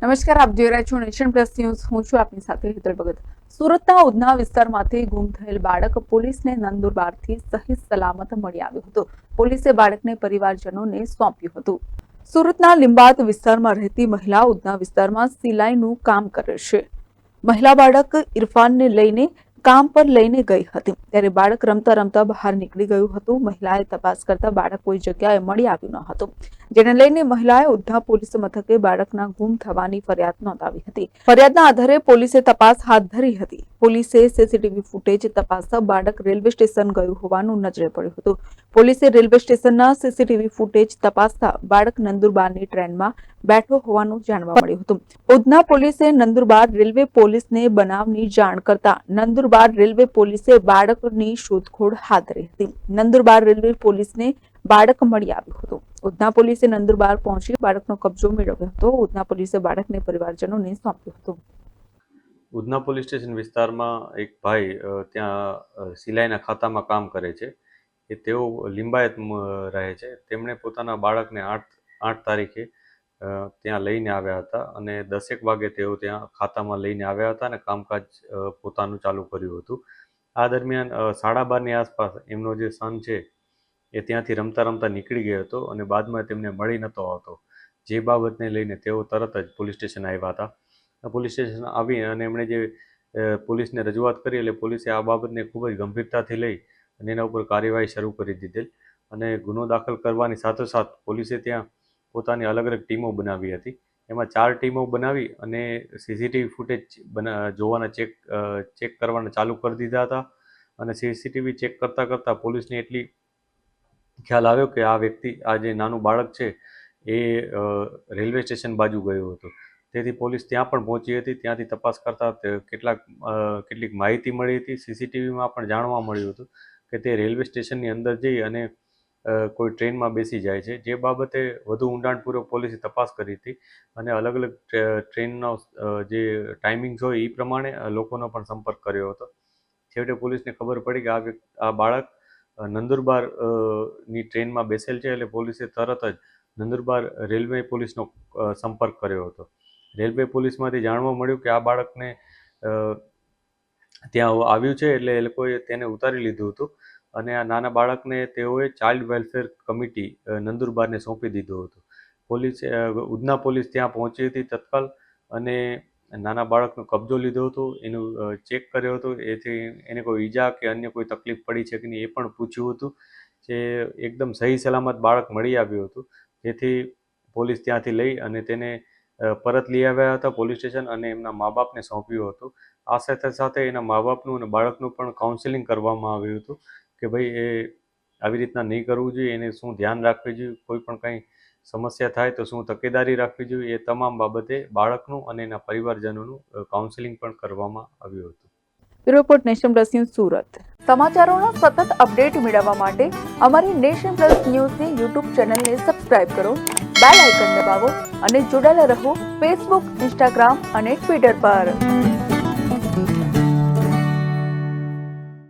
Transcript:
નમસ્કાર, આપ જોઈ રહ્યા છો નેશન પ્લસ ન્યૂઝ. હું છું આપની સાથે હેતલ ભગત. સુરતના ઉધના વિસ્તારમાંથી ગુમ થયેલ બાળક પોલીસને નંદુરબારથી સહી સલામત મળી આવ્યું હતું. પોલીસે બાળકને પરિવારજનોને સોંપ્યું હતું. સુરતના લીંબાદ વિસ્તારમાં રહેતી મહિલા ઉધના વિસ્તારમાં સિલાઈનું કામ કરે છે. મહિલા બાળક ઇરફાનને લઈને કામ પર લઈને ગઈ હતી, ત્યારે બાળક રમતા રમતા બહાર નીકળી ગયું હતું. મહિલાએ તપાસ કરતા બાળક કોઈ જગ્યાએ મળી આવ્યું ન હતું, જેને લઈને મહિલાએ ઉધના પોલીસ મથકે બાળકના ગુમ થવાની ફરિયાદ નોંધાવી હતી. ફરિયાદના આધારે પોલીસે તપાસ હાથ ધરી હતી. પોલીસે સીસીટીવી ફૂટેજ તપાસતા બાળક રેલવે સ્ટેશન ગયું હોવાનું નજરે પડ્યું હતું. પોલીસે રેલવે સ્ટેશનના સીસીટીવી ફૂટેજ તપાસતા બાળક નંદુરબારની ટ્રેનમાં બેઠો હોવાનું જાણવા મળ્યું હતું. ઉધના પોલીસે નંદુરબાર રેલવે પોલીસને બનાવની જાણ કરતા નંદુરબાર રેલવે પોલીસે બાળકની શોધખોળ હાથ ધરી હતી. નંદુરબાર રેલવે પોલીસને બાળક મળી આવ્યું હતું. ઉધના પોલીસે નંદુરબાર પહોંચી બાળકનો કબજો મેળવ્યો હતો. ઉધના પોલીસે બાળકને પરિવારજનોને સોંપ્યું હતું. ઉધના પોલીસ સ્ટેશન વિસ્તારમાં એક ભાઈ ત્યાં સિલાઈના ખાતામાં કામ કરે છે. તેઓ લિંબાયત રહે છે. તેમણે પોતાના બાળકને આઠ તારીખે ત્યાં લઈને આવ્યા હતા અને 10 વાગે તેઓ ત્યાં ખાતામાં લઈને આવ્યા હતા અને કામકાજ પોતાનું ચાલુ કર્યું હતું. આ દરમિયાન 12:30ની આસપાસ એમનો જે સન છે એ ત્યાંથી રમતા રમતા નીકળી ગયો હતો અને બાદમાં તેમને મળી નહોતો આવતો. જે બાબતને લઈને તેઓ તરત જ પોલીસ સ્ટેશન આવ્યા હતા. પોલીસ સ્ટેશન આવી અને એમણે જે પોલીસને રજૂઆત કરી એટલે પોલીસે આ બાબતને ખૂબ જ ગંભીરતાથી લઈ અને એના ઉપર કાર્યવાહી શરૂ કરી દીધેલ અને ગુનો દાખલ કરવાની સાથોસાથ પોલીસે ત્યાં પોતાની અલગ અલગ ટીમો બનાવી હતી. એમાં 4 ટીમો બનાવી અને સીસીટીવી ફૂટેજ જોવાના ચેક કરવાના ચાલુ કરી દીધા હતા અને સીસીટીવી ચેક કરતાં પોલીસને એટલી ખ્યાલ આવ્યો કે આ વ્યક્તિ, આ જે નાનું બાળક છે એ રેલવે સ્ટેશન બાજુ ગયું હતું. તેથી પોલીસ ત્યાં પણ પહોંચી હતી. ત્યાંથી તપાસ કરતા કેટલીક માહિતી મળી હતી. સીસીટીવીમાં પણ જાણવા મળ્યું હતું કે તે રેલવે સ્ટેશનની અંદર જઈ અને કોઈ ટ્રેનમાં બેસી જાય છે. જે બાબતે વધુ ઊંડાણપૂર્વક પોલીસે તપાસ કરી હતી અને અલગ અલગ ટ્રેનનો જે ટાઈમિંગ્સ હોય એ પ્રમાણે લોકોનો પણ સંપર્ક કર્યો હતો. છેવટે પોલીસને ખબર પડી કે આ બાળક નંદુરબાર ની ટ્રેનમાં બેસેલ છે એટલે પોલીસે તરત જ નંદુરબાર રેલવે પોલીસનો સંપર્ક કર્યો હતો. રેલવે પોલીસમાંથી જાણવા મળ્યું કે આ બાળકને ત્યાં આવ્યું છે એટલે એ લોકોએ તેને ઉતારી લીધું હતું અને આ નાના બાળકને તેઓએ ચાઇલ્ડ વેલફેર કમિટી નંદુરબારને સોંપી દીધું હતું. ઉધના પોલીસ ત્યાં પહોંચી હતી તત્કાલ અને નાના બાળકનો કબજો લીધો હતો. એનું ચેક કર્યો હતો. એથી એને કોઈ ઈજા કે અન્ય કોઈ તકલીફ પડી છે કે નહીં એ પણ પૂછ્યું હતું. જે એકદમ સહી સલામત બાળક મળી આવ્યું હતું. જેથી પોલીસ ત્યાંથી લઈ અને તેને પરત લઈ આવ્યા હતા પોલીસ સ્ટેશન અને એમના મા બાપને સોંપ્યું હતું. આ સાથે સાથે એના મા બાપનું અને બાળકનું પણ કાઉન્સેલિંગ કરવામાં આવ્યું હતું કે ભાઈ એ આવી રીતના નહીં કરવું જોઈએ, એને શું ધ્યાન રાખવું જોઈએ, કોઈ પણ કંઈ સમસ્યા થાય તો શું તકેદારી રાખવી જોઈએ, એ તમામ બાબતે બાળકનું અને એના પરિવારજનોનું કાઉન્સેલિંગ પણ કરવામાં આવ્યું હતું. Report Nation Plus News Surat. સમાચારોના સતત અપડેટ મેળવવા માટે અમારી નેશન પ્લસ ન્યૂઝની યુટ્યુબ ચેનલને સબસ્ક્રાઇબ કરો, બેલ આઇકન દબાવો અને જોડાયેલા રહો ફેસબુક, ઇન્સ્ટાગ્રામ અને ટ્વિટર પર.